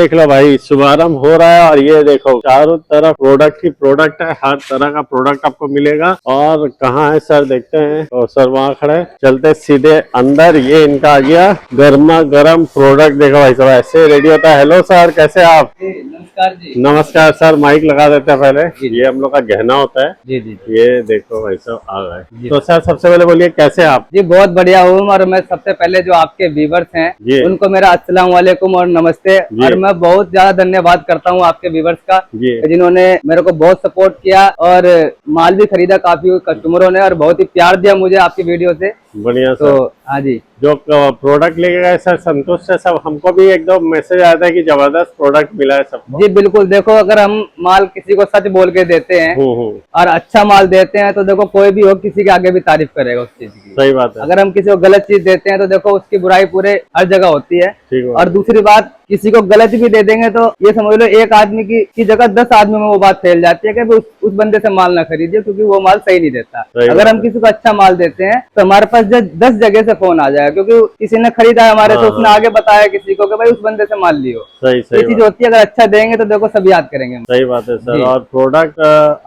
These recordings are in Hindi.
देख लो भाई, शुभारंभ हो रहा है और ये देखो चारों तरफ प्रोडक्ट ही प्रोडक्ट है। हर तरह का प्रोडक्ट आपको मिलेगा। और कहाँ है सर, देखते हैं। और सर वहाँ खड़े हैं। चलते सीधे अंदर। ये इनका आ गया गर्मा गर्म प्रोडक्ट। देखो भाई साहब ऐसे रेडी होता है। हेलो सर, कैसे आप? नमस्कार जी। नमस्कार सर, माइक लगा देते हैं पहले। ये हम लोग का गहना होता है। जी जी ये देखो भाई साहब आ गए। तो सर सबसे पहले बोलिए कैसे आप? जी, बहुत बढ़िया हूँ। और मैं सबसे पहले जो आपके व्यूवर्स हैं जी। उनको मेरा अस्सलाम वालेकुम और नमस्ते। और मैं बहुत ज्यादा धन्यवाद करता हूँ आपके व्यूवर्स का, जिन्होंने मेरे को बहुत सपोर्ट किया और माल भी खरीदा काफी कस्टमरों ने, और बहुत ही प्यार दिया मुझे आपकी वीडियो से। बढ़िया तो सर। हाँ जी, जो प्रोडक्ट लेके गए सर संतुष्ट है सब? हमको भी एकदम मैसेज आया था कि जबरदस्त प्रोडक्ट मिला है सबको। जी बिल्कुल। देखो, अगर हम माल किसी को सच बोल के देते हैं और अच्छा माल देते हैं तो देखो कोई भी हो किसी के आगे भी तारीफ करेगा उस चीज की। सही बात है। अगर हम किसी को गलत चीज देते हैं तो देखो उसकी बुराई पूरे हर जगह होती है। और दूसरी बात, किसी को गलत भी दे देंगे तो ये समझ लो एक आदमी की जगह 10 आदमी में वो बात फैल जाती है कि उस बंदे से माल ना खरीदिए, क्योंकि वो माल सही नहीं देता। अगर हम किसी को अच्छा माल देते हैं तो हमारे पास 10 जगह से फोन आ जाएगा, क्योंकि किसी ने खरीदा है हमारे से, उसने आगे बताया किसी को कि भाई उस बंदे से माल लियो। सही ये चीज होती है। अगर अच्छा देंगे तो देखो सब याद करेंगे। सही बात है सर। और प्रोडक्ट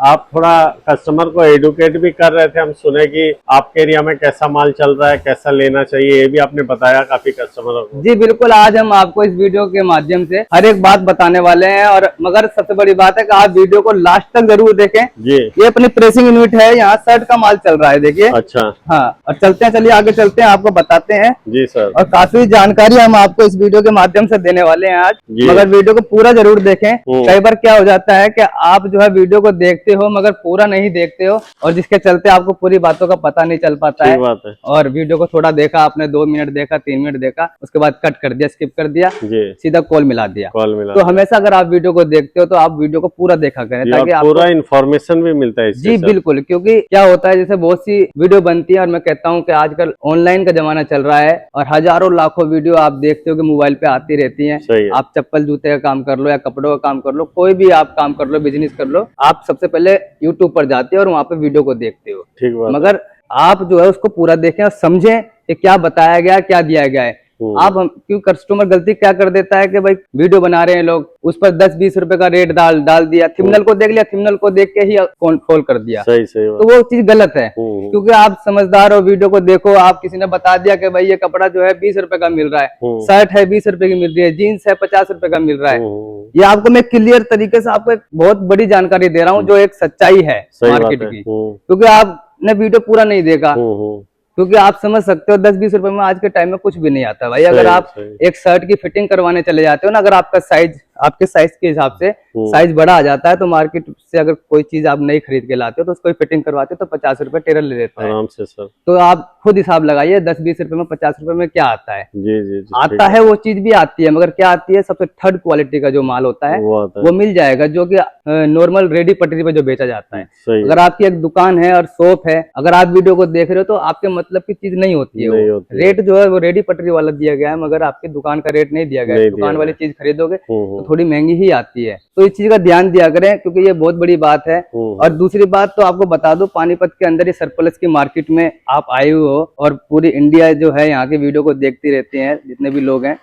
आप थोड़ा कस्टमर को एडुकेट भी कर रहे थे। हम सुने कि आपके एरिया में कैसा माल चल रहा है, कैसा लेना चाहिए, ये भी आपने बताया काफी कस्टमरों को। जी बिल्कुल। आज हम आपको इस वीडियो के माध्यम से हर एक बात बताने वाले हैं। और मगर सबसे बड़ी बात है कि आप वीडियो को लास्ट तक जरूर देखें। जी। ये अपनी प्रेसिंग यूनिट है, यहाँ शर्ट का माल चल रहा है, देखिए। अच्छा। हाँ, और चलते हैं, चलिए आगे चलते हैं, आपको बताते हैं। जी सर। और काफी जानकारी हम आपको इस वीडियो के माध्यम से देने वाले हैं आज। मगर वीडियो को पूरा जरूर देखें। कई बार क्या हो जाता है कि आप जो है वीडियो को देखते हो मगर पूरा नहीं देखते हो, और जिसके चलते आपको पूरी बातों का पता नहीं चल पाता है। बात है। और वीडियो को थोड़ा देखा आपने, 2 मिनट देखा, 3 मिनट देखा, उसके बाद कट कर दिया, स्किप कर दिया, सीधा कॉल मिला दिया। तो हमेशा अगर आप वीडियो को देखते हो तो आप वीडियो को पूरा देखा करें, ताकि आपको पूरा इन्फॉर्मेशन भी मिलता है इससे। जी बिल्कुल। क्योंकि क्या होता है, जैसे बहुत सी वीडियो बनती है और मैं कहता हूँ कि आजकल ऑनलाइन का जमाना चल रहा है और हजारों लाखों वीडियो आप देखते हो कि मोबाइल पे आती रहती हैं। आप चप्पल जूते का काम कर लो या कपड़ों का काम कर लो, कोई भी आप काम कर लो, बिजनेस कर लो, आप सबसे पहले यूट्यूब पर जाते हो और वहां पे वीडियो को देखते हो। मगर आप जो है उसको पूरा देखें और समझें कि क्या बताया गया, क्या दिया गया है। आप क्यों कस्टमर गलती क्या कर देता है कि भाई वीडियो बना रहे हैं लोग, उस पर 10-20 रुपए का रेट डाल दिया, थंबनेल को देख लिया, थंबनेल को देख के ही खोल कर दिया। सही तो वो चीज गलत है। क्योंकि आप समझदार हो, वीडियो को देखो। आप किसी ने बता दिया कि भाई ये कपड़ा जो है 20 रुपए का मिल रहा है, शर्ट है 20 रुपए की मिल रही है, जीन्स है 50 रुपए का मिल रहा है। ये आपको मैं क्लियर तरीके से आपको एक बहुत बड़ी जानकारी दे रहा हूँ, जो एक सच्चाई है मार्केट की। क्योंकि आपने वीडियो पूरा नहीं देखा, क्योंकि आप समझ सकते हो 10-20 रुपए में आज के टाइम में कुछ भी नहीं आता भाई। अगर आप एक शर्ट की फिटिंग करवाने चले जाते हो ना, अगर आपका साइज आपके साइज के हिसाब से साइज बड़ा आ जाता है, तो मार्केट से अगर कोई चीज आप नहीं खरीद के लाते हो तो उसको फिटिंग करवाते हो तो 50 रुपए टेलर ले लेता है आराम से सर। तो आप खुद हिसाब लगाइए, 10-20 रुपए में 50 रुपए में क्या आता है। जी, आता है, वो चीज भी आती है, मगर क्या आती है, सबसे थर्ड क्वालिटी का जो माल होता है वो मिल जाएगा, जो कि नॉर्मल रेडी पटरी पे जो बेचा जाता है। अगर आपकी एक दुकान है और शॉप है, अगर आप वीडियो को देख रहे हो तो आपके मतलब की चीज नहीं होती है। रेट जो है वो रेडी पटरी वाला दिया गया है, मगर आपकी दुकान का रेट नहीं दिया गया है। दुकान वाली चीज खरीदोगे तो थोड़ी महंगी ही आती है। तो इस चीज का ध्यान दिया करें, क्योंकि ये बहुत बड़ी बात है। और दूसरी बात तो आपको बता दूं, पानीपत के अंदर ये सरप्लस की मार्केट में आप आए हो और पूरी इंडिया जो है यहाँ की वीडियो को देखती रहती है, जितने भी लोग हैं।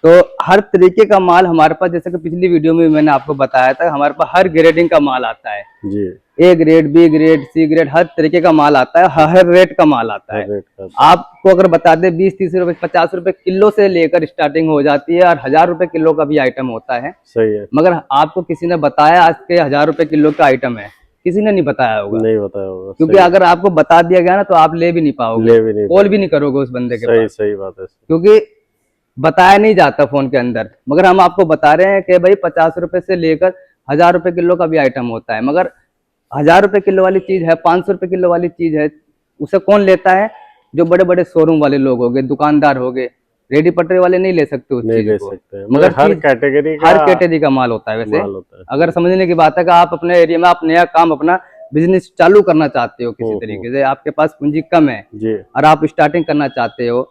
तो हर तरीके का माल हमारे पास, जैसे कि पिछली वीडियो में मैंने आपको बताया था, हमारे पास हर ग्रेडिंग का माल आता है जी। A grade, B grade, C grade, हर तरीके का माल आता है, हर रेट का माल आता है। आपको अगर बता दे 20-30 रुपए 50 रुपए किलो से लेकर स्टार्टिंग हो जाती है, और 1000 रुपए किलो का भी आइटम होता है। सही है। मगर आपको किसी ने बताया आज के 1000 रुपए किलो का आइटम है, किसी ने नहीं बताया होगा। नहीं बताया होगा, क्योंकि अगर आपको बता दिया गया ना तो आप ले भी नहीं पाओगे, कॉल भी नहीं करोगे उस बंदे के पास। सही बात है। क्योंकि बताया नहीं जाता फोन के अंदर। मगर हम आपको बता रहे हैं कि भाई 50 रुपए से लेकर 1000 रुपए किलो का भी आइटम होता है। मगर 1000 रुपए किलो वाली चीज है, 500 रुपए किलो वाली चीज है, उसे कौन लेता है? जो बड़े बड़े शोरूम वाले लोग हो गए, दुकानदार हो गए, रेडी पटरी वाले नहीं ले सकते उस चीज को। मगर हर कैटेगरी का माल होता है। वैसे अगर समझने की बात है कि आप अपने एरिया में आप नया काम, अपना बिजनेस चालू करना चाहते हो, किसी तरीके से आपके पास पूंजी कम है और आप स्टार्टिंग करना चाहते हो,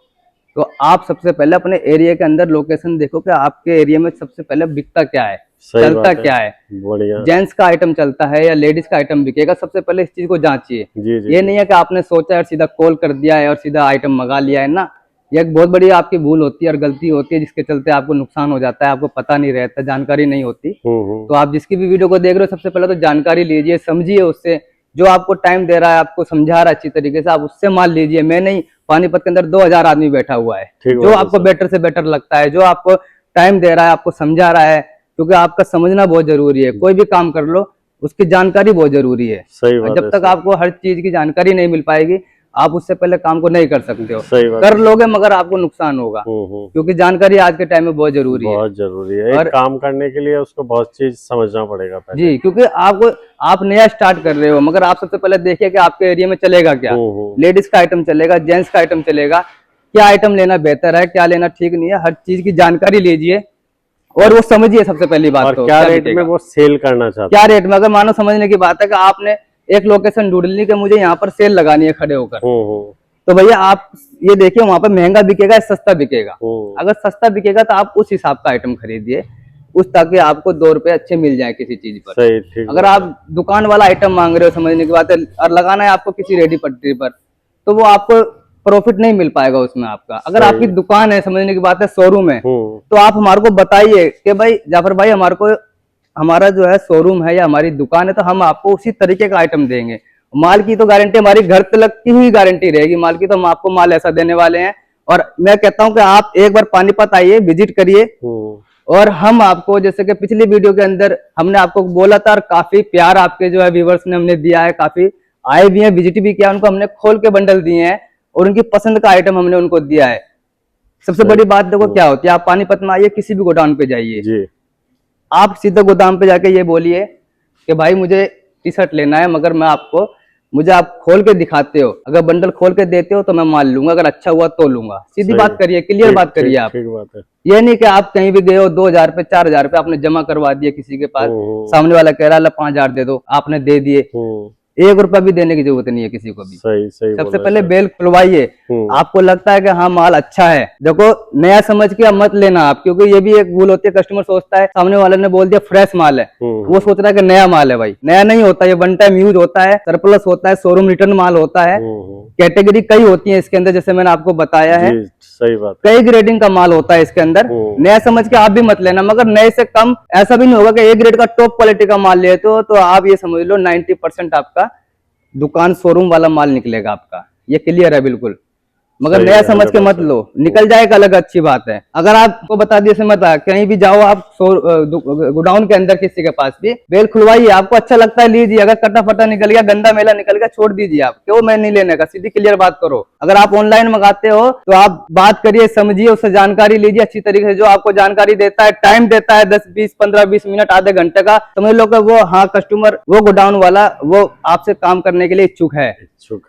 तो आप सबसे पहले अपने एरिया के अंदर लोकेशन देखो कि आपके एरिया में सबसे पहले बिकता क्या है, चलता क्या है। जेंट्स का आइटम चलता है या लेडीज का आइटम बिकेगा, सबसे पहले इस चीज को जांचिए। ये नहीं है कि आपने सोचा और सीधा कॉल कर दिया है और सीधा आइटम मंगा लिया है ना। ये एक बहुत बड़ी आपकी भूल होती है और गलती होती है, जिसके चलते आपको नुकसान हो जाता है, आपको पता नहीं रहता, जानकारी नहीं होती। तो आप जिसकी भी वीडियो को देख रहे हो, सबसे पहले तो जानकारी लीजिए, समझिए उससे। जो आपको टाइम दे रहा है, आपको समझा रहा है अच्छी तरीके से, आप उससे माल लीजिए। मैं नहीं, पानीपत के अंदर 2000 आदमी बैठा हुआ है, जो आपको बेटर से बेटर लगता है, जो आपको टाइम दे रहा है, आपको समझा रहा है, क्योंकि आपका समझना बहुत जरूरी है। कोई भी काम कर लो, उसकी जानकारी बहुत जरूरी है। सही बात जब तक आपको हर चीज की जानकारी नहीं मिल पाएगी, आप उससे पहले काम को नहीं कर सकते हो। सही बात कर लोगे मगर आपको नुकसान होगा, क्योंकि जानकारी आज के टाइम में बहुत जरूरी है। बहुत जरूरी है। और एक काम करने के लिए उसको बहुत चीज समझना पड़ेगा पहले। जी, क्योंकि आप नया स्टार्ट कर रहे हो, मगर आप सबसे पहले देखिए कि आपके एरिया में चलेगा क्या, लेडीज का आइटम चलेगा, जेंट्स का आइटम चलेगा, क्या आइटम लेना बेहतर है, क्या लेना ठीक नहीं है, हर चीज की जानकारी लीजिए और वो समझिए सबसे पहली बात। और तो क्या रेट में वो सेल करना चाहते क्या रेट में, अगर मानो समझने की बात है कि आपने एक लोकेशन ढूंढ ली कि मुझे यहाँ पर सेल लगानी है खड़े होकर, तो भैया आप ये देखिए वहां पर महंगा बिकेगा या सस्ता बिकेगा। अगर सस्ता बिकेगा तो आप उस हिसाब का आइटम खरीदिए, उस ताकि आपको 2 रुपए अच्छे मिल जाए किसी चीज पर। सही, ठीक। अगर आप दुकान वाला आइटम मांग रहे हो, समझने की बात है, और लगाना है आपको किसी रेडी पटरी पर, तो वो आपको प्रॉफिट नहीं मिल पाएगा उसमें आपका। अगर आपकी दुकान है, समझने की बात है, शोरूम है, तो आप हमारे को बताइए कि भाई जाफर भाई, हमारा जो है शोरूम है या हमारी दुकान है, तो हम आपको उसी तरीके का आइटम देंगे। माल की तो गारंटी हमारी घर तक की हुई गारंटी रहेगी माल की, तो हम आपको माल ऐसा देने वाले हैं। और मैं कहता हूं कि आप एक बार पानीपत आइए, विजिट करिए, और हम आपको, जैसे कि पिछली वीडियो के अंदर हमने आपको बोला था, और काफी प्यार आपके जो है व्यूवर्स ने हमने दिया है, काफी आए भी हैं, विजिट भी किया, उनको हमने खोल के बंडल दिए हैं और उनकी पसंद का आइटम हमने उनको दिया है। सबसे बड़ी बात देखो क्या होती है, आप पानीपत में आइए, किसी भी गोडाउन पे जाइए, आप सीधे गोदाम पे जाके ये बोलिए कि भाई मुझे टी शर्ट लेना है, मगर मुझे आप खोल के दिखाते हो, अगर बंडल खोल के देते हो तो मैं माल लूंगा, अगर अच्छा हुआ तो लूंगा। सीधी बात करिए, क्लियर बात करिए आप। ठीक बात है। ये नहीं कि आप कहीं भी गए हो, 2000 पे 4000 रुपए आपने जमा करवा दिए किसी के पास, सामने वाला कह रहा है 5000 दे दो, आपने दे दिए, 1 रुपया भी देने की जरूरत नहीं है किसी को भी। सही सबसे पहले बेल खुलवाइए। आपको लगता है कि हाँ माल अच्छा है, देखो नया समझ के मत लेना आप, क्योंकि ये भी एक भूल होती है। कस्टमर सोचता है सामने वाले ने बोल दिया फ्रेश माल है, वो सोच रहा है कि नया माल है। भाई नया नहीं होता, ये 1 टाइम यूज होता है, सरप्लस होता है, शोरूम रिटर्न माल होता है। कैटेगरी कई होती है इसके अंदर, जैसे मैंने आपको बताया है। सही बात, कई ग्रेडिंग का माल होता है इसके अंदर। नया समझ के आप भी मत लेना, मगर नए से कम ऐसा भी नहीं होगा कि A ग्रेड का टॉप क्वालिटी का माल लेते हो तो आप ये समझ लो 90% आपका दुकान शोरूम वाला माल निकलेगा आपका, ये क्लियर है बिल्कुल। मगर नया समझ के मत लो, निकल जाएगा अलग अच्छी बात है। अगर आपको बता दिए, मत कहीं भी जाओ आप गोडाउन के अंदर किसी के पास भी, बेल खुलवाइए, आपको अच्छा लगता है लीजिए, अगर कटा फटा निकल गया, गंदा मेला निकल गया, छोड़ दीजिए आप, क्यों मैं नहीं लेने का, सीधी क्लियर बात करो। अगर आप ऑनलाइन मंगाते हो तो आप बात करिए, समझिए, उससे जानकारी लीजिए अच्छी तरीके से। जो आपको जानकारी देता है, टाइम देता है 10, 20, 15, 20 मिनट, आधे घंटे का, समझ लो कि वो हाँ कस्टमर, वो गोडाउन वाला वो आपसे काम करने के लिए इच्छुक है।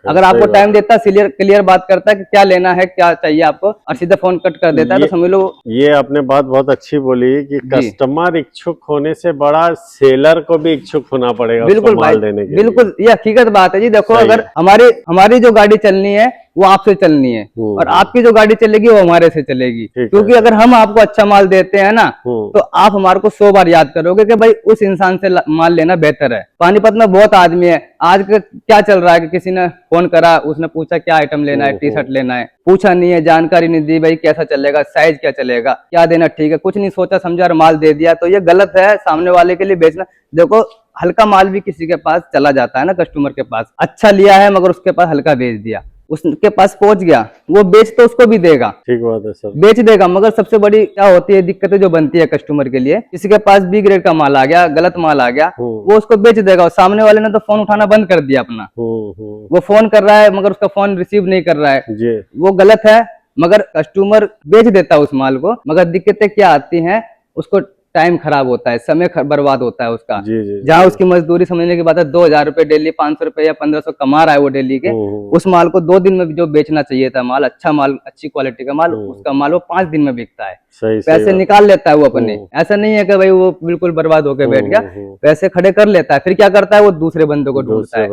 अगर आपको टाइम देता है, क्लियर बात करता है कि क्या लेना है, क्या चाहिए आपको, और सीधा फोन कट कर देता है, तो समझ लो। ये आपने बात बहुत अच्छी बोली कि कस्टमर इच्छुक होने से बड़ा सेलर को भी इच्छुक होना पड़ेगा। बिल्कुल माल देने के बिल्कुल, ये हकीकत बात है जी। देखो अगर हमारी जो गाड़ी चलनी है वो आपसे चलनी है, और आपकी जो गाड़ी चलेगी वो हमारे से चलेगी, क्योंकि अगर हम आपको अच्छा माल देते हैं ना, तो आप हमारे को 100 बार याद करोगे कि भाई उस इंसान से माल लेना बेहतर है। पानीपत में बहुत आदमी है, आज क्या चल रहा है कि किसी ने फोन करा, उसने पूछा क्या आइटम लेना है, टी शर्ट लेना है, पूछा नहीं है, जानकारी नहीं दी, भाई कैसा चलेगा, साइज क्या चलेगा, क्या देना ठीक है, कुछ नहीं सोचा समझा और माल दे दिया, तो ये गलत है। सामने वाले के लिए बेचना, देखो हल्का माल भी किसी के पास चला जाता है ना, कस्टमर के पास अच्छा लिया है मगर उसके पास हल्का बेच दिया, उसके पास पहुंच गया, वो बेच तो उसको भी देगा, ठीक बात है सर, बेच देगा। मगर सबसे बड़ी क्या होती है दिक्कतें जो बनती है कस्टमर के लिए, किसी के पास B ग्रेड का माल आ गया, गलत माल आ गया, वो उसको बेच देगा, और सामने वाले ने तो फोन उठाना बंद कर दिया अपना, वो फोन कर रहा है मगर उसका फोन रिसीव नहीं कर रहा है, वो गलत है। मगर कस्टमर बेच देता है उस माल को, मगर दिक्कतें क्या आती हैं, उसको टाइम खराब होता है, समय बर्बाद होता है उसका। जहाँ उसकी मजदूरी समझने की बात है 2000 रुपए डेली, 500 रुपए या 1500 कमा रहा है वो डेली के, उस माल को 2 दिन में जो बेचना चाहिए था माल, अच्छा माल, अच्छी क्वालिटी का माल, उसका माल वो 5 दिन में बिकता है, पैसे निकाल लेता है वो अपने। ऐसा नहीं है कि भाई वो बिल्कुल बर्बाद होकर बैठ गया, पैसे खड़े कर लेता है, फिर क्या करता है वो दूसरे बंदे को ढूंढता है,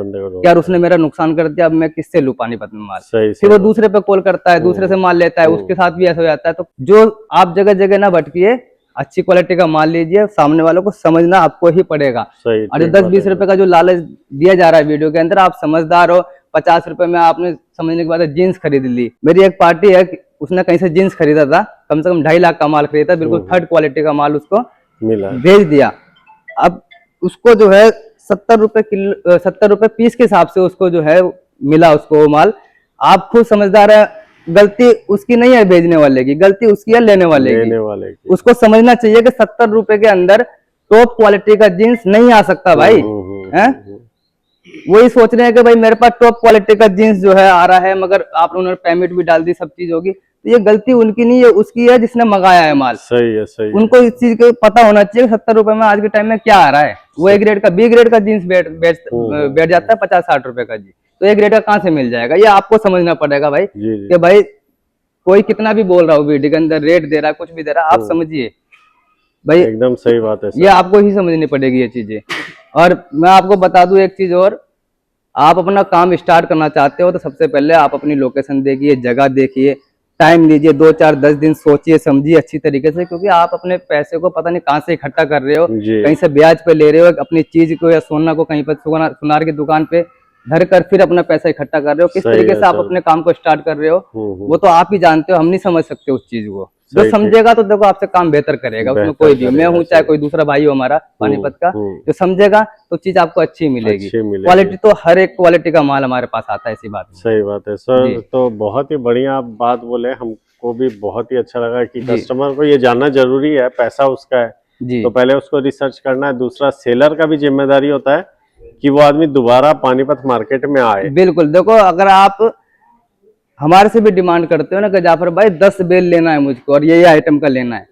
यार उसने मेरा नुकसान कर दिया, अब मैं किससे लूं पानीपत में माल, फिर वो दूसरे पे कॉल करता है, दूसरे से माल लेता है, उसके साथ भी ऐसा हो जाता है। तो जो आप जगह जगह ना भटकिए, अच्छी क्वालिटी का माल लीजिए, सामने वालों को समझना आपको ही पड़ेगा। और जो 10-20 रुपए का जो लालच दिया जा रहा है वीडियो के अंदर, आप समझदार हो, 50 रुपए में आपने समझने के बाद जीन्स खरीद ली। मेरी एक पार्टी है उसने कहीं से जीन्स खरीदा था, कम से कम 2.5 लाख का माल खरीदा, बिल्कुल थर्ड क्वालिटी का माल उसको मिला, भेज दिया। अब उसको जो है 70 रुपए किलो, 70 रुपए पीस के हिसाब से उसको जो है मिला उसको वो माल। आप खुद समझदार है, गलती उसकी नहीं है भेजने वाले की, गलती उसकी है लेने वाले की। उसको समझना चाहिए कि 70 रुपए के अंदर टॉप क्वालिटी का जीन्स नहीं आ सकता भाई, हैं? वही सोच रहे हैं कि भाई मेरे पास टॉप क्वालिटी का जीन्स जो है आ रहा है, मगर आप उन्होंने पेमेंट भी डाल दी, सब चीज होगी, तो ये गलती उनकी नहीं है, उसकी है जिसने मंगाया है माल। सही है, सही है। उनको इस चीज का पता होना चाहिए 70 रुपए में आज के टाइम में क्या आ रहा है। वो ए ग्रेड का, बी ग्रेड का जीन्स बैठ जाता है 50-60 रुपए का जी, तो ए ग्रेड का कहाँ से मिल जाएगा? ये आपको समझना पड़ेगा भाई कि भाई कोई कितना भी बोल रहा हो वीडियो के अंदर, रेट दे रहा है, कुछ भी दे रहा है, आप समझिए भाई, एकदम सही बात है। ये आपको ही समझनी पड़ेगी ये चीजें। और मैं आपको बता दूं एक चीज और, आप अपना काम स्टार्ट करना चाहते हो तो सबसे पहले आप अपनी लोकेशन देखिए, जगह देखिए, टाइम लीजिए, 2-4-10 दिन सोचिए समझिए अच्छी तरीके से, क्योंकि आप अपने पैसे को पता नहीं कहाँ से इकट्ठा कर रहे हो, कहीं से ब्याज पे ले रहे हो अपनी चीज को, या सोना को कहीं पर सुनार की दुकान पे धर कर फिर अपना पैसा इकट्ठा कर रहे हो। किस तरीके से आप अपने काम को स्टार्ट कर रहे हो वो तो आप ही जानते हो, हम नहीं समझ सकते उस चीज को। जो समझेगा तो देखो आपसे काम बेहतर करेगा, उसमें कोई भी, मैं हूँ चाहे कोई दूसरा भाई हो हमारा पानीपत का, जो समझेगा तो चीज आपको अच्छी मिलेगी। क्वालिटी तो हर एक क्वालिटी का माल हमारे पास आता है, ऐसी बात। सही बात है सर, तो बहुत ही बढ़िया आप बात बोले, हमको भी बहुत ही अच्छा लगा कि कस्टमर को ये जानना जरूरी है, पैसा उसका है तो पहले उसको रिसर्च करना है। दूसरा, सेलर का भी जिम्मेदारी होता है कि वो आदमी दोबारा पानीपत मार्केट में आए। बिल्कुल, देखो अगर आप हमारे से भी डिमांड करते हो ना कि जाफर भाई 10 बेल लेना है मुझको और ये आइटम का लेना है,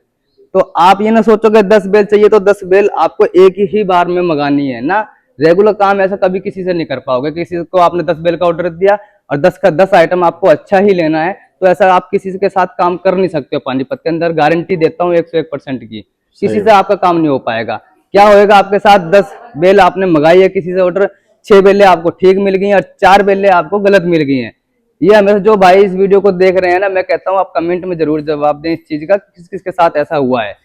तो आप ये ना सोचो कि 10 बेल चाहिए तो 10 बेल आपको एक ही बार में मंगानी है ना। रेगुलर काम ऐसा कभी किसी से नहीं कर पाओगे। किसी को आपने 10 बेल का ऑर्डर दिया और 10 का 10 आइटम आपको अच्छा ही लेना है, तो ऐसा आप किसी के साथ काम कर नहीं सकते हो। पानीपत के अंदर गारंटी देता हूँ 101% की, किसी से आपका काम नहीं हो पाएगा। क्या होएगा आपके साथ, 10 बेल आपने मंगाई है किसी से ऑर्डर, 6 बेलें आपको ठीक मिल गई और 4 बेलें आपको गलत मिल गई हैं। ये हमें जो भाई इस वीडियो को देख रहे हैं ना, मैं कहता हूँ आप कमेंट में जरूर जवाब दें इस चीज का, किस किस के साथ ऐसा हुआ है।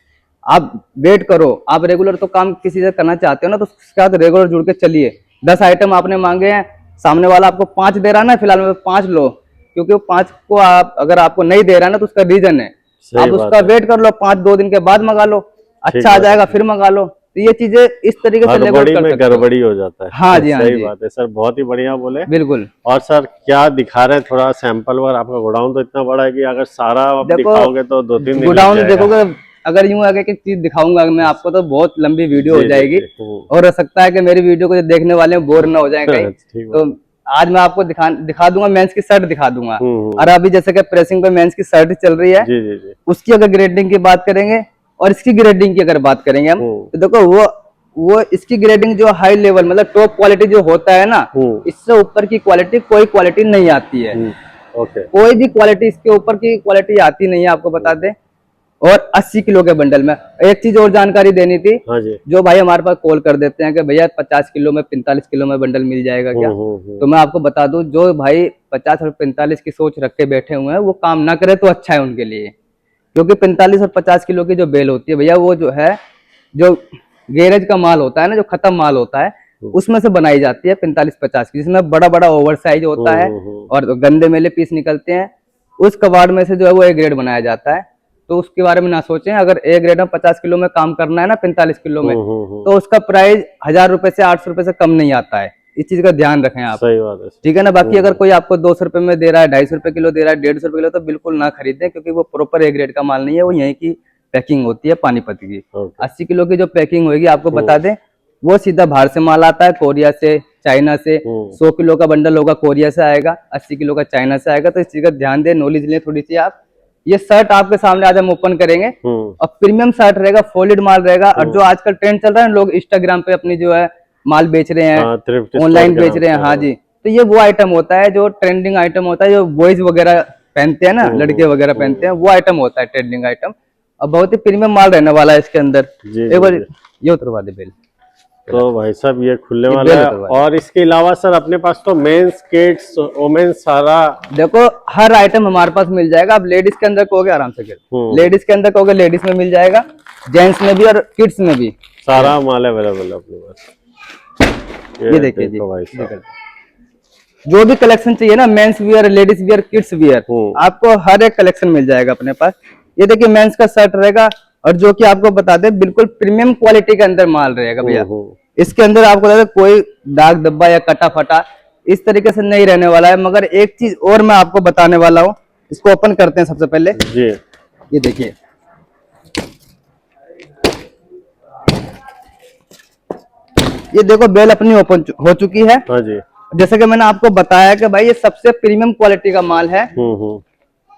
आप वेट करो, आप रेगुलर तो काम किसी से करना चाहते हो ना, तो उसके साथ रेगुलर जुड़ के चलिए। 10 आइटम आपने मांगे हैं, सामने वाला आपको 5 दे रहा है ना, फिलहाल में 5 लो, क्योंकि वो 5 को आप अगर आपको नहीं दे रहा है ना तो उसका रीजन है। आप उसका वेट कर लो, 5-2 दिन के बाद मंगा लो, अच्छा आ जाएगा फिर मंगा लो। तो ये चीजें इस तरीके से गड़बड़ी हो जाता है। हाँ जी, हाँ सही बात है सर, बहुत ही बढ़िया बोले। बिल्कुल। और सर क्या दिखा रहे हैं, थोड़ा सैंपल वगैरह, आपका गोडाउन तो इतना बड़ा है कि अगर सारा आप दिखाओगे तो 2-3 दिन गोडाउन देखोगे, अगर यूं आगे एक चीज दिखाऊंगा मैं आपको तो बहुत लंबी वीडियो हो जाएगी, और हो सकता है कि मेरी वीडियो को जो देखने वाले बोर ना हो जाए कहीं। तो आज मैं आपको दिखा दूंगा, मेंस की शर्ट दिखा दूंगा। और अभी जैसे कि प्रेसिंग पे मेंस की शर्ट चल रही है, उसकी अगर ग्रेडिंग की बात करेंगे और इसकी ग्रेडिंग की अगर बात करेंगे हम, तो देखो वो इसकी ग्रेडिंग जो हाई लेवल मतलब टॉप क्वालिटी जो होता है ना, इससे ऊपर की क्वालिटी कोई क्वालिटी नहीं आती है। कोई भी क्वालिटी इसके ऊपर की क्वालिटी आती नहीं है, आपको बता दें। और 80 किलो के बंडल में एक चीज और जानकारी देनी थी। जो भाई हमारे पास कॉल कर देते हैं कि भैया 50 किलो में 45 किलो में बंडल मिल जाएगा क्या, तो मैं आपको बता दूं, जो भाई 50 और 45 की सोच रख के बैठे हुए हैं वो काम ना करे तो अच्छा है उनके लिए। क्योंकि 45 और 50 किलो की जो बेल होती है भैया, वो जो है जो गैरेज का माल होता है ना, जो खत्म माल होता है, उसमें से बनाई जाती है 45-50 की, जिसमें बड़ा बड़ा ओवर साइज होता है और गंदे मेले पीस निकलते हैं। उस कबाड़ में से जो है वो ए ग्रेड बनाया जाता है। तो उसके बारे में ना सोचें, अगर ए ग्रेड में 50 किलो में काम करना है ना 45 किलो में, तो उसका प्राइस 1000 रुपए से 800 रुपए से कम नहीं आता है। इस चीज का ध्यान रखें आप। सही बात है, ठीक है ना। बाकी अगर कोई आपको 200 रुपए में दे रहा है, 250 रुपए किलो दे रहा है, 150 रुपए किलो, तो बिल्कुल ना खरीदें, क्योंकि वो प्रॉपर ए ग्रेड का माल नहीं है, वो यहीं की पैकिंग होती है पानीपत की। 80 किलो की जो पैकिंग होगी, आपको बता दें, वो सीधा बाहर से माल आता है, कोरिया से, चाइना से। 100 किलो का बंडल होगा कोरिया से आएगा, 80 किलो का चाइना से आएगा। तो इस चीज का ध्यान दें, नॉलेज लें थोड़ी सी आप। ये शर्ट आपके सामने आज हम ओपन करेंगे, और प्रीमियम शर्ट रहेगा, फोल्डेड माल रहेगा। और जो आजकल ट्रेंड चल रहा है, लोग इंस्टाग्राम पे अपनी जो है माल बेच रहे हैं, ऑनलाइन बेच रहे हैं, हाँ जी, तो ये वो आइटम होता है जो ट्रेंडिंग आइटम होता है, जो बॉयज वगैरह पहनते हैं ना, लड़के वगैरह पहनते हैं, वो आइटम होता है ट्रेंडिंग आइटम। और बहुत ही प्रीमियम माल रहने वाला है इसके अंदर। एक बार ये उतरवा दे बेल। तो भाई साहब ये खुलने वाला है। और इसके अलावा सर अपने पास तो मेंस, किड्स, वोमेन्स सारा, देखो हर आइटम हमारे पास मिल जाएगा। आप लेडीज के अंदर कहोगे आराम से, लेडीज के अंदर कहोगे लेडीज में मिल जाएगा, जेंट्स में भी और किड्स में भी सारा माल अवेलेबल है अपने पास। ये देखिए जी भाई साहब, जो भी कलेक्शन चाहिए ना, men's wear, ladies wear, kids wear, आपको हर एक कलेक्शन मिल जाएगा अपने पास। ये देखिए मेंस का शर्ट रहेगा, और जो कि आपको बता दे बिल्कुल प्रीमियम क्वालिटी के अंदर माल रहेगा भैया। इसके अंदर आपको बता दे कोई दाग धब्बा या कटा फटा इस तरीके से नहीं रहने वाला है। मगर एक चीज और मैं आपको बताने वाला हूँ, इसको ओपन करते हैं सबसे पहले जी। ये देखिए, ये देखो बेल अपनी ओपन हो चुकी है। हाँ जी। जैसे कि मैंने आपको बताया कि भाई ये सबसे प्रीमियम क्वालिटी का माल है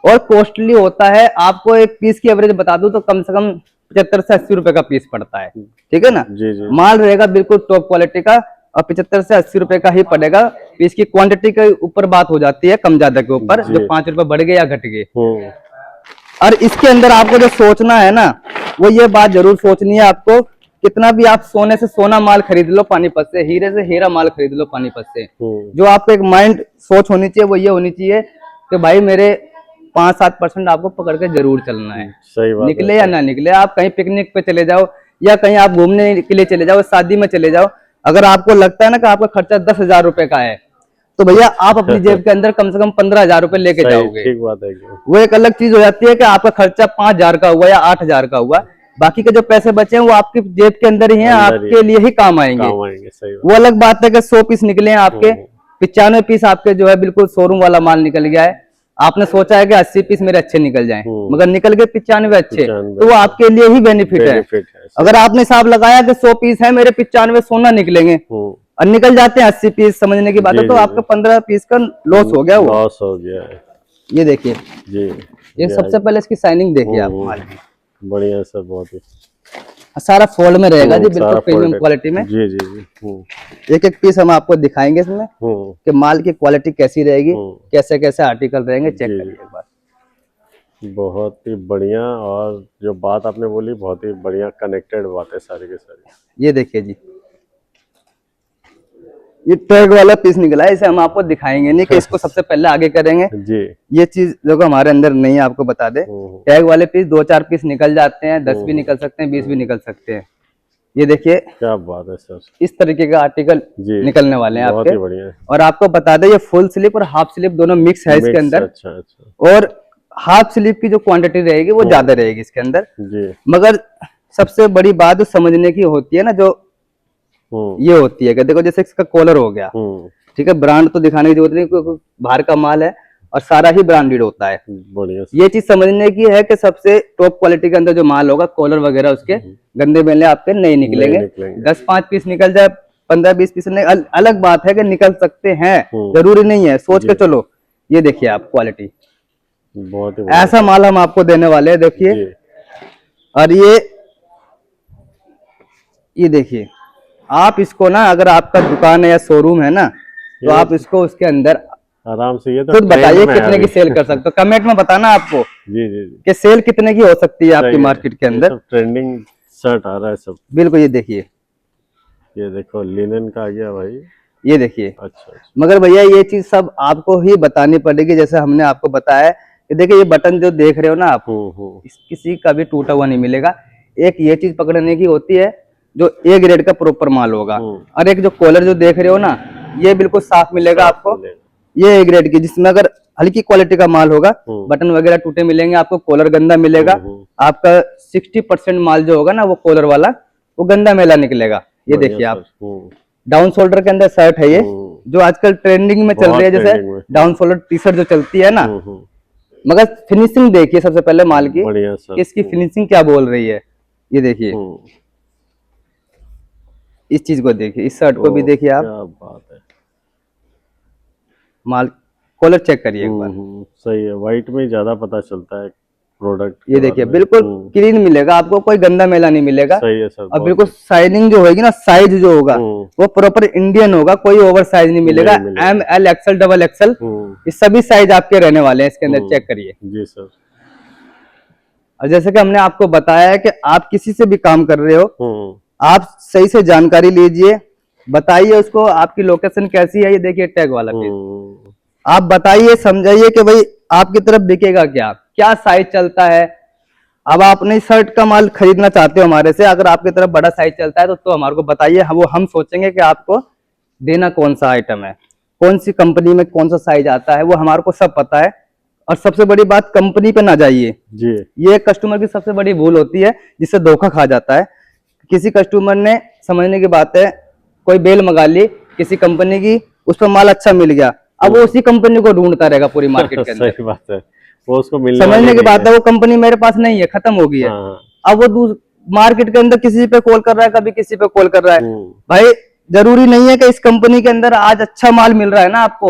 और कॉस्टली होता है। आपको एक पीस की एवरेज बता दूं तो कम से कम 75 से 80 रुपए का पीस पड़ता है, ठीक है ना जी जी। माल रहेगा बिल्कुल टॉप क्वालिटी का, और 75 से 80 रुपए का ही पड़ेगा। पीस की क्वांटिटी के ऊपर बात हो जाती है, कम ज्यादा के ऊपर, जो 5 रुपए बढ़ गए या घट गए। और इसके अंदर आपको जो सोचना है ना, वो ये बात जरूर सोचनी है आपको, कितना भी आप सोने से सोना माल खरीद लो पानीपत से, हीरे से हीरा माल खरीद लो पानीपत से, जो आपको एक माइंड सोच होनी चाहिए वो ये होनी चाहिए कि भाई मेरे 5-7% आपको पकड़ के जरूर चलना है। सही बात निकले या ना निकले, आप कहीं पिकनिक पे चले जाओ या कहीं आप घूमने के लिए चले जाओ, शादी में चले जाओ, अगर आपको लगता है ना कि आपका खर्चा 10,000 रुपए का है, तो भैया आप अपनी जेब के अंदर कम से कम 15,000 रुपए लेके जाओगे। ठीक बात है। वो एक अलग चीज हो जाती है कि आपका खर्चा 5,000 का हुआ या 8,000 का हुआ, बाकी के जो पैसे बचे हैं वो आपकी जेब के अंदर ही हैं, आपके लिए ही काम आएंगे। वो अलग बात है कि 100 पीस निकले हैं आपके, 95 पीस आपके जो है बिल्कुल शोरूम वाला माल निकल गया है। आपने सोचा है कि 80 पीस मेरे अच्छे निकल जाएं, मगर निकल गए 95 अच्छे, तो वो आपके लिए ही बेनिफिट है। अगर आपने हिसाब लगाया कि 100 पीस है मेरे 95 सोना निकलेंगे और निकल जाते हैं 80 पीस, समझने की बात है, तो आपका 15 पीस का लॉस हो गया, वो लॉस हो गया है। ये देखिए जी, ये सबसे पहले इसकी शाइनिंग देखिए आप माल की, बढ़िया सर, बहुत ही सारा फोल्ड में रहेगा जी, बिल्कुल प्रीमियम क्वालिटी में। जी जी जी। एक एक पीस हम आपको दिखाएंगे इसमें कि माल की क्वालिटी कैसी रहेगी, कैसे कैसे आर्टिकल रहेंगे, चेक करिए एक बार। बहुत ही बढ़िया, और जो बात आपने बोली बहुत ही बढ़िया कनेक्टेड बात है सारी के सारी। ये देखिए जी, ये टैग वाला पीस निकला है, इसे हम आपको दिखाएंगे नहीं कि इसको सबसे पहले आगे करेंगे जी। ये चीज जो हमारे अंदर नहीं है, आपको बता दे, टैग वाले पीस 2-4 पीस निकल जाते हैं, 10 भी निकल सकते हैं, 20 भी निकल सकते हैं। ये देखिए क्या बात है सर, इस तरीके का आर्टिकल निकलने वाले हैं आपके। बढ़िया। और आपको बता दे ये फुल स्लीप और हाफ स्लीप दोनों मिक्स है इसके अंदर। अच्छा अच्छा। और हाफ स्लीप की जो क्वांटिटी रहेगी वो ज्यादा रहेगी इसके अंदर जी। मगर सबसे बड़ी बात जो समझने की होती है ना, जो ये होती है कि देखो जैसे इसका कॉलर हो गया, ठीक है, ब्रांड तो दिखाने की जरूरत नहीं क्योंकि बाहर का माल है और सारा ही ब्रांडेड होता है। ये चीज समझने की है कि सबसे टॉप क्वालिटी के अंदर जो माल होगा, कॉलर वगैरह उसके गंदे मेले आपके नहीं निकलेंगे। 10-5 पीस निकल जाए, 15-20 पीस अलग बात है कि निकल सकते हैं, जरूरी नहीं है, सोच के चलो। ये देखिए आप क्वालिटी, बहुत ही ऐसा माल हम आपको देने वाले हैं, देखिए। और ये देखिए, आप इसको ना, अगर आपका दुकान है या शोरूम है ना, तो आप इसको उसके अंदर आराम से, ये तो खुद बताइए कितने की सेल कर सकते हो, कमेंट में बताना आपको जी जी कि सेल कितने की हो सकती है आपकी मार्केट के अंदर। ट्रेंडिंग शर्ट आ रहा है सब, बिल्कुल। ये देखिए, ये देखो लिनन का आ गया भाई, ये देखिए। अच्छा। मगर भैया ये चीज सब आपको ही बतानी पड़ेगी, जैसे हमने आपको बताया कि देखिए ये बटन जो देख रहे हो ना आप, किसी का भी टूटा हुआ नहीं मिलेगा। एक ये चीज पकड़ने की होती है जो ए ग्रेड का प्रॉपर माल होगा, और एक जो कॉलर जो देख रहे हो ना, ये बिल्कुल साफ मिलेगा आपको, ये ए ग्रेड की, जिसमें अगर हल्की क्वालिटी का माल होगा, बटन वगैरह टूटे मिलेंगे आपको, कॉलर गंदा मिलेगा आपका। 60% माल जो होगा ना वो कॉलर वाला, वो गंदा मेला निकलेगा। ये देखिए आप, डाउन शोल्डर के अंदर शर्ट है ये, जो आजकल ट्रेंडिंग में चल रही है, जैसे डाउन शोल्डर टी शर्ट जो चलती है ना। मगर फिनिशिंग देखिए सबसे पहले माल की, इसकी फिनिशिंग क्या बोल रही है। ये देखिए, इस चीज को देखिए, इस शर्ट को भी देखिए आप, क्या बात है। माल कॉलर चेक करिए एक बार, सही है, व्हाइट में ज्यादा पता चलता है प्रोडक्ट। ये देखिए बिल्कुल क्लीन मिलेगा आपको, कोई गंदा मेला नहीं मिलेगा। सही है सर। और बिल्कुल साइजिंग जो होगी ना, साइज जो होगा वो प्रॉपर इंडियन होगा, कोई ओवर साइज नहीं मिलेगा। M, L, XL, XXL ये सभी साइज आपके रहने वाले हैं इसके अंदर, चेक करिए जी सर। और जैसे कि हमने आपको बताया है कि आप किसी से भी काम कर रहे हो, आप सही से जानकारी लीजिए, बताइए उसको आपकी लोकेशन कैसी है। ये देखिए टैग वाला पीस, आप बताइए, समझाइए कि भाई आपकी तरफ बिकेगा क्या, क्या साइज चलता है। अब आप अपनी शर्ट का माल खरीदना चाहते हो हमारे से, अगर आपकी तरफ बड़ा साइज चलता है तो हमारे को बताइए, वो हम सोचेंगे कि आपको देना कौन सा आइटम है। कौन सी कंपनी में कौन सा साइज आता है वो हमारे को सब पता है। और सबसे बड़ी बात, कंपनी पे ना जाइए जी। ये कस्टमर की सबसे बड़ी भूल होती है जिससे धोखा खा जाता है। किसी कस्टमर ने समझने की बात है, कोई बेल मंगा ली किसी कंपनी की, उस पर माल अच्छा मिल गया, अब वो उसी कंपनी को ढूंढता रहेगा पूरी मार्केट के अंदर। सही बात है, वो उसको मिलने समझने की बात है वो कंपनी मेरे पास नहीं है, खत्म हो गई है। अब वो मार्केट के अंदर किसी पे कॉल कर रहा है, कभी किसी पे कॉल कर रहा है। भाई जरूरी नहीं है कि इस कंपनी के अंदर आज अच्छा माल मिल रहा है ना आपको,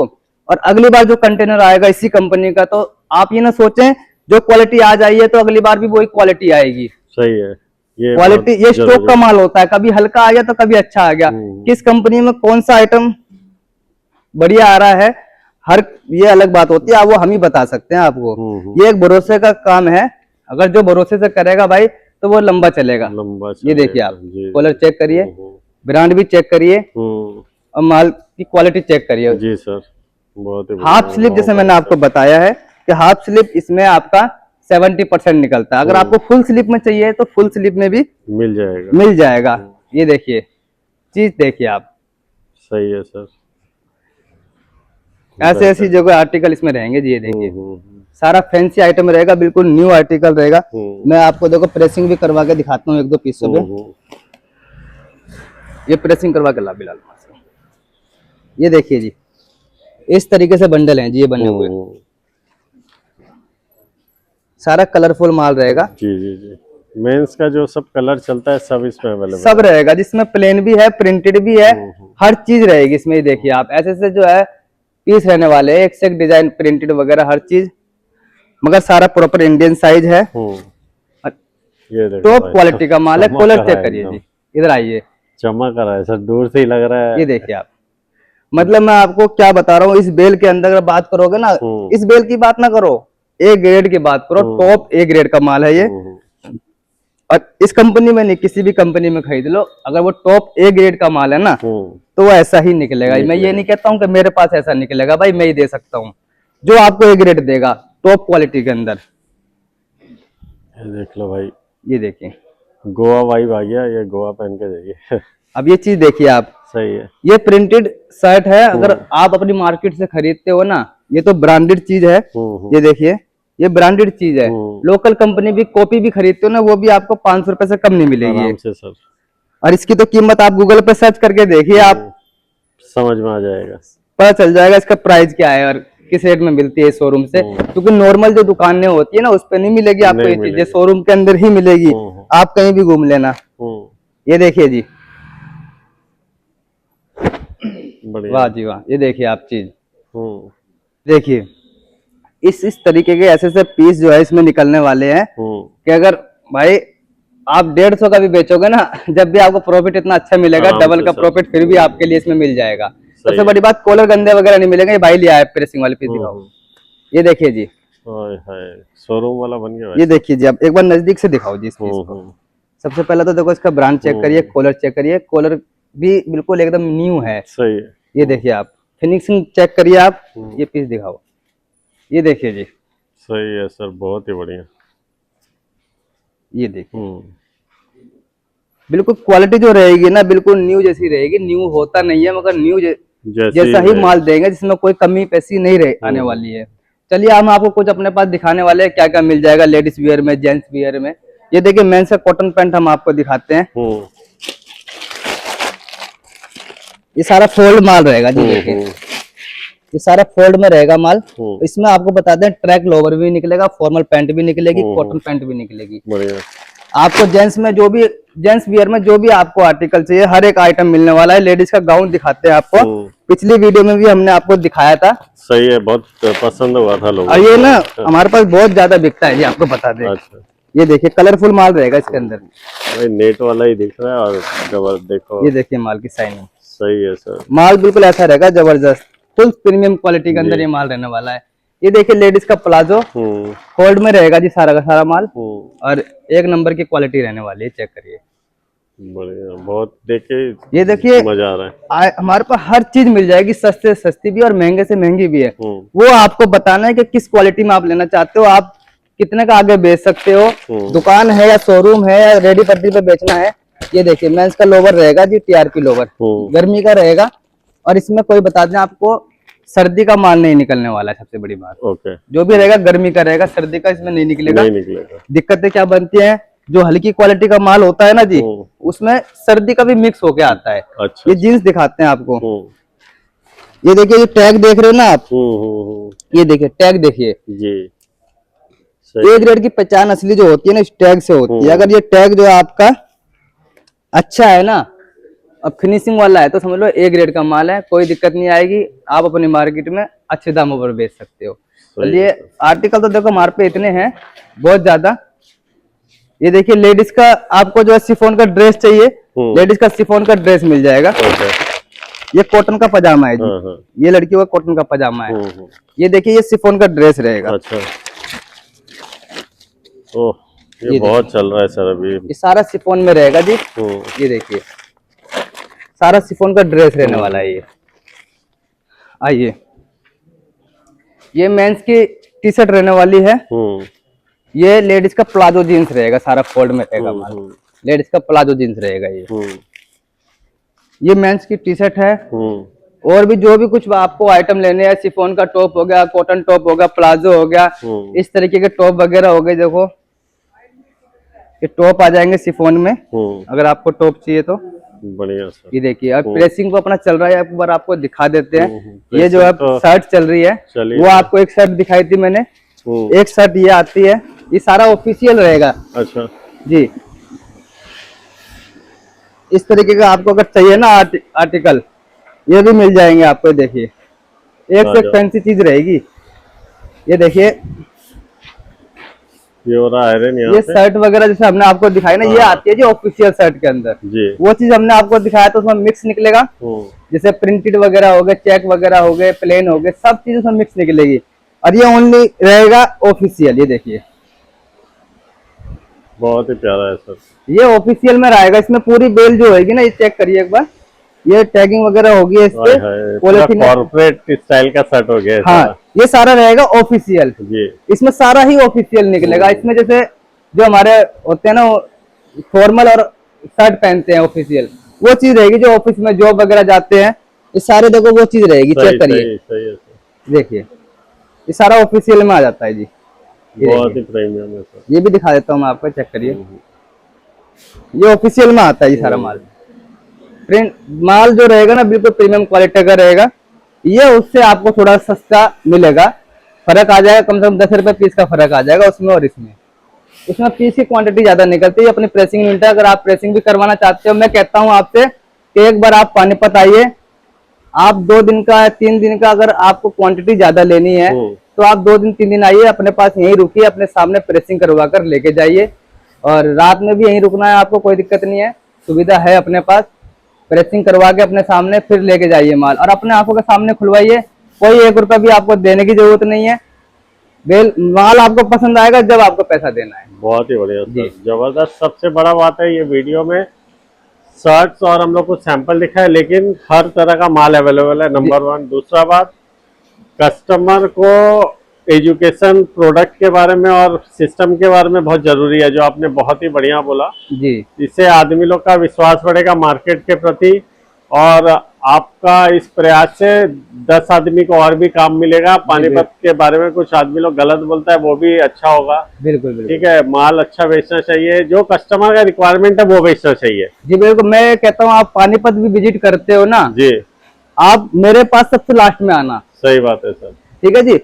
और अगली बार जो कंटेनर आएगा इसी कंपनी का, तो आप ये ना सोचें जो क्वालिटी आज आई है तो अगली बार भी वही क्वालिटी आएगी। सही है, ये क्वालिटी ये स्टॉक का माल होता है, कभी हल्का आ गया तो कभी अच्छा आ गया। किस कंपनी में कौन सा आइटम बढ़िया आ रहा है, हर ये अलग बात होती है, वो हम ही बता सकते हैं आपको। ये एक भरोसे का काम है, अगर जो भरोसे से करेगा भाई तो वो लंबा चलेगा। ये देखिए आप कॉलर चेक करिए, ब्रांड भी चेक करिए और माल की क्वालिटी चेक करिए। जी सर, बहुत ही हाफ स्लिप जैसे मैंने आपको बताया है कि हाफ स्लिप इसमें आपका 70% निकलता है। अगर आपको फुल स्लिप में चाहिए तो फुल स्लिप में भी मिल जाएगा। ये देखिए चीज देखिए आप। सही है सर, ऐसे ऐसी जगह आर्टिकल इसमें रहेंगे जी। ये देखिए सारा फैंसी आइटम रहेगा, बिल्कुल न्यू आर्टिकल रहेगा। मैं आपको देखो प्रेसिंग भी करवा के दिखाता हूँ एक दो पीसों पे। ये प्रेसिंग करवा के ला बिलाल, ये देखिए जी इस तरीके से बंडल हैं जी ये बने हुए, सारा कलरफुल माल रहेगा। जी जी जी, मेंस का जो सब कलर चलता है सब इसमें अवेलेबल सब रहेगा, जिसमें प्लेन भी है, प्रिंटेड भी है, हर चीज रहेगी इसमें। ये देखिए आप ऐसे से जो है पीस रहने वाले हैं, एक से एक डिजाइन प्रिंटेड वगैरह हर चीज, मगर सारा प्रॉपर इंडियन साइज है। ये टॉप क्वालिटी का माल है। कॉलर चेक करिए जी, इधर आइए, चमक रहा है सर, दूर से ही लग रहा है। ये देखिए आप, मतलब मैं आपको क्या बता रहा हूँ, इस बेल के अंदर अगर बात करोगे ना, इस बेल की बात ना करो, ए ग्रेड की बात करो, टॉप ए ग्रेड का माल है ये। और इस कंपनी में नहीं, किसी भी कंपनी में खरीद लो, अगर वो टॉप ए ग्रेड का माल है ना तो वो ऐसा ही निकलेगा। मैं ये नहीं कहता हूँ कि मेरे पास ऐसा निकलेगा, भाई मैं ही दे सकता हूँ जो आपको ए ग्रेड देगा टॉप क्वालिटी के अंदर। देख लो भाई, ये देखिए गोवा वाइब आ गया, ये गोवा पहन के देखिए। अब ये चीज देखिए आप, सही है, ये प्रिंटेड शर्ट है। अगर आप अपनी मार्केट से खरीदते हो ना, ये तो ब्रांडेड चीज है। ये देखिए ये ब्रांडेड चीज है। लोकल कंपनी भी कॉपी भी खरीदते हो ना, वो भी आपको 500 रुपए से कम नहीं मिलेगी आराम से सर। और इसकी तो कीमत आप गूगल पे सर्च करके देखिए, आप समझ में आ जाएगा, पता चल जाएगा इसका प्राइस क्या है और किस रेट में मिलती है शोरूम से। क्योंकि नॉर्मल जो दुकानें होती है ना, उस पे नहीं मिलेगी आपको ये चीजें, शोरूम के अंदर ही मिलेगी। आप कहीं भी घूम लेना। ये देखिए जी, वाह जी वाह, ये देखिए आप चीज देखिए, इस तरीके के ऐसे ऐसे पीस जो है इसमें निकलने वाले हैं कि अगर भाई आप 150 का भी बेचोगे ना, जब भी आपको प्रॉफिट इतना अच्छा मिलेगा, डबल का प्रॉफिट फिर भी आपके लिए इसमें मिल जाएगा। सबसे बड़ी बात, कॉलर गंदे वगैरह नहीं मिलेंगे। ये भाई लिया है प्रेसिंग वाले पीस, दिखाओ। ये देखिए जी, शोरूम वाला बन गया। ये देखिए जी, अब एक बार नजदीक से दिखाओ जी इस पीस को। सबसे पहले तो देखो इसका ब्रांड चेक करिए, कॉलर चेक करिए, कॉलर भी बिल्कुल एकदम न्यू है। सही है, ये देखिए आप, फिनिशिंग चेक करिए आप। ये पीस दिखाओ, ये देखिए जी, सही है सर, बहुत ही बढ़िया। ये देखिए बिल्कुल क्वालिटी जो रहेगी ना, बिल्कुल न्यू जैसी रहेगी। न्यू होता नहीं है, मगर न्यू जैसा ही माल देंगे, जिसमें कोई कमी पैसी नहीं आने वाली है। चलिए हम आपको कुछ अपने पास दिखाने वाले हैं, क्या क्या मिल जाएगा लेडीज वियर में, जेंट्स वियर में। ये देखिए मेंस का कॉटन पैंट हम आपको दिखाते हैं। ये सारा फोल्ड माल रहेगा जी, देखिए ये सारा फोल्ड में रहेगा माल। इसमें आपको बता दें, ट्रैक लोवर भी निकलेगा, फॉर्मल पैंट भी निकलेगी, कॉटन पैंट भी निकलेगी। आपको जेंट्स में जो भी, जेंट्स वियर में जो भी आपको आर्टिकल चाहिए, हर एक आइटम मिलने वाला है। लेडीज का गाउन दिखाते हैं आपको, पिछली वीडियो में भी हमने आपको दिखाया था। सही है, बहुत पसंद हुआ था लोगों को। और ये ना हमारे पास बहुत ज्यादा बिकता है जी, आपको बता दें। अच्छा। ये देखिए कलरफुल माल रहेगा इसके अंदर, नेट वाला ही दिख रहा है और जबरदस्त। देखो ये देखिए माल की साइनिंग, सही है सर, माल बिल्कुल ऐसा रहेगा जबरदस्त, फुल प्रीमियम क्वालिटी के अंदर ये माल रहने वाला है। ये देखिए लेडीज का प्लाजो फोल्ड में रहेगा जी, सारा का सारा माल, और एक नंबर की क्वालिटी रहने वाली है। चेक करिए, बढ़िया, बहुत देखे, ये देखिए मजा आ रहा है। हमारे पास हर चीज मिल जाएगी, सस्ते से सस्ती भी और महंगे से महंगी भी है। वो आपको बताना है कि किस क्वालिटी में आप लेना चाहते हो, आप कितने का आगे बेच सकते हो, दुकान है या शोरूम है या रेडी पट्टी पे बेचना है। ये देखिए मेंस का लोवर रहेगा जी, टीआरपी लोवर, गर्मी का रहेगा। और इसमें कोई बता दें आपको, सर्दी का माल नहीं निकलने वाला है, सबसे बड़ी बात। ओके, जो भी रहेगा गर्मी का रहेगा, सर्दी का इसमें नहीं निकलेगा। नहीं निकलेगा। दिक्कतें क्या बनती हैं, जो हल्की क्वालिटी का माल होता है ना जी, उसमें सर्दी का भी मिक्स होके आता है। अच्छा, ये जीन्स दिखाते हैं आपको, ये देखिए, ये टैग देख रहे हो ना आप, ये देखिए टैग देखिए जी। ए ग्रेड की पहचान असली जो होती है ना, इस टैग से होती है। अगर ये टैग जो है आपका अच्छा है ना, अब फिनिशिंग वाला है, तो समझ लो ए ग्रेड का माल है, कोई दिक्कत नहीं आएगी। आप अपनी मार्केट में अच्छे दामों पर बेच सकते हो। चलिए, आर्टिकल तो देखो हमारे पे इतने हैं, बहुत ज्यादा। ये देखिए, लेडीज का आपको जो है शिफॉन का ड्रेस चाहिए, लेडीज का शिफॉन का ड्रेस मिल जाएगा। ये कॉटन का पजामा है जी, ये लड़कियों का कॉटन का पजामा है। ये देखिए, ये शिफॉन का ड्रेस रहेगा। अच्छा, ओह, ये बहुत चल रहा है सर अभी। ये सारा शिफॉन में रहेगा जी। ये देखिए, सारा शिफॉन का ड्रेस रहने वाला है ये। आइए, ये मेंस की टी शर्ट रहने वाली है। ये लेडीज का प्लाजो जीन्स रहेगा, सारा फोल्ड में रहेगा माल। लेडीज का प्लाजो जीन्स रहेगा ये मेंस की टी शर्ट है। और भी जो भी कुछ आपको आइटम लेने हैं, शिफॉन का टॉप हो गया, कॉटन टॉप हो गया, प्लाजो हो गया, इस तरीके के टॉप वगैरह हो गए। देखो, ये टॉप आ जाएंगे शिफॉन में, अगर आपको टॉप चाहिए तो। बढ़िया सर। ये देखिए, अब प्रेसिंग को अपना चल रहा है, एक बार आपको दिखा देते हैं। ये जो है शर्ट चल रही है, वो आपको एक शर्ट दिखाई थी मैंने, एक शर्ट ये आती है। ये सारा ऑफिशियल रहेगा। अच्छा जी, इस तरीके का आपको अगर चाहिए ना आर्टिकल, ये भी मिल जाएंगे आपको। देखिए, एक से एक फैंसी चीज रहेगी। ये देखिए, ये हो रहा आयरन, ये शर्ट वगैरह जैसे हमने आपको दिखाई ना, ये आती है जी ऑफिशियल शर्ट के अंदर जी। वो चीज हमने आपको दिखाया तो उसमें मिक्स निकलेगा, जैसे प्रिंटेड वगैरह हो गए, चेक वगैरह हो गए, प्लेन हो गए, सब चीज उसमें मिक्स निकलेगी। और ये ओनली रहेगा ऑफिशियल। ये देखिए, बहुत ही प्यारा है सर, ये ऑफिशियल में रहेगा। इसमें पूरी बेल जो होगी ना, ये चेक करिए एक बार, ये टैगिंग वगैरह होगी इस पे, पॉलिथीन कॉर्पोरेट स्टाइल का शर्ट हो गया। हाँ, ये सारा रहेगा ऑफिशियल। इसमें सारा ही ऑफिशियल निकलेगा। इसमें जैसे जो हमारे होते हैं ना फॉर्मल और शर्ट पहनते हैं ऑफिशियल, वो चीज रहेगी। जो ऑफिस में जॉब वगैरह जाते हैं, ये सारे देखो वो चीज रहेगी। चेक करिए, देखिए, ये सारा ऑफिशियल में आ जाता है जी। बहुत ही प्रीमियम है सर। ये भी दिखा देता हूँ मैं आपको, चेक करिए, ये ऑफिशियल में आता है ये सारा माल। प्रिंट माल जो रहेगा ना, बिल्कुल प्रीमियम क्वालिटी का रहेगा। ये उससे आपको थोड़ा सस्ता मिलेगा, फर्क आ जाएगा, कम से कम 10 रुपए पीस का फर्क आ जाएगा उसमें और इसमें। उसमें पीस की क्वांटिटी ज्यादा निकलती है, अपनी प्रेसिंग यूनिट है। अगर आप प्रेसिंग भी करवाना चाहते हो, मैं कहता हूँ आपसे कि एक बार आप पानीपत आइए, आप 2 दिन का 3 दिन का अगर आपको क्वांटिटी ज्यादा लेनी है तो आप 2 दिन 3 दिन आइए, अपने पास यहीं रुकिए, अपने सामने प्रेसिंग करवा कर लेके जाइए। और रात में भी यहीं रुकना है आपको, कोई दिक्कत नहीं है, सुविधा है अपने पास। प्रेसिंग करवा के अपने सामने फिर लेके जाइए माल, और अपने आंखों के सामने खुलवाइए। कोई 1 रुपया भी आपको देने की जरूरत नहीं है। माल आपको पसंद आएगा जब आपको पैसा देना है। बहुत ही बढ़िया सर, जबरदस्त। सबसे बड़ा बात है ये वीडियो में शर्ट्स और हम लोग को सैंपल दिखा है, लेकिन हर तरह का माल अवेलेबल है, नंबर 1। दूसरा बात, कस्टमर को एजुकेशन प्रोडक्ट के बारे में और सिस्टम के बारे में बहुत जरूरी है, जो आपने बहुत ही बढ़िया बोला जी। इससे आदमी लोग का विश्वास बढ़ेगा मार्केट के प्रति, और आपका इस प्रयास से 10 आदमी को और भी काम मिलेगा। पानीपत के बारे में कुछ आदमी लोग गलत बोलता है, वो भी अच्छा होगा। बिल्कुल, ठीक है, माल अच्छा बेचना चाहिए, जो कस्टमर का रिक्वायरमेंट है वो बेचना चाहिए जी। बिल्कुल, मैं कहता हूँ आप पानीपत भी विजिट करते हो ना जी, आप मेरे पास सबसे लास्ट में आना। सही बात है सर, ठीक है जी,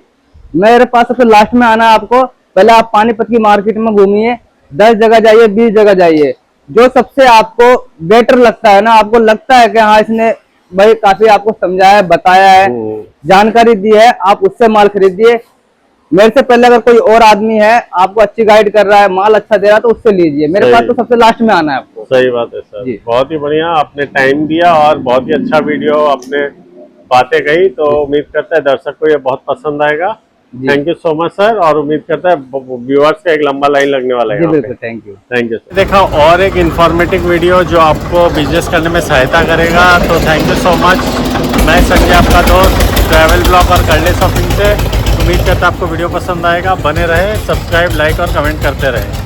मेरे पास सबसे लास्ट में आना आपको। पहले आप पानीपत की मार्केट में घूमिए, 10 जगह जाइए, 20 जगह जाइए, जो सबसे आपको बेटर लगता है ना, आपको लगता है कि हाँ इसने भाई काफी आपको समझाया है, बताया है, जानकारी दी है, आप उससे माल खरीदिए। मेरे से पहले अगर कोई और आदमी है आपको अच्छी गाइड कर रहा है, माल अच्छा दे रहा है, तो उससे लीजिए। मेरे पास तो सबसे लास्ट में आना है आपको। सही बात है सर, बहुत ही बढ़िया, आपने टाइम दिया और बहुत ही अच्छा वीडियो आपने बातें कही, तो उम्मीद करता है दर्शक को ये बहुत पसंद आएगा। Thank you so much sir, और उम्मीद करता है व्यूअर्स का एक लंबा लाइन लगने वाला है। Thank you sir. देखा और एक इन्फॉर्मेटिव वीडियो जो आपको बिजनेस करने में सहायता करेगा, तो थैंक यू सो मच। मैं संजय, आपका दोस्त, ट्रैवल ब्लॉग और करले शॉपिंग से। उम्मीद करता है आपको वीडियो पसंद आएगा। बने रहे, सब्सक्राइब, लाइक और कमेंट करते रहे।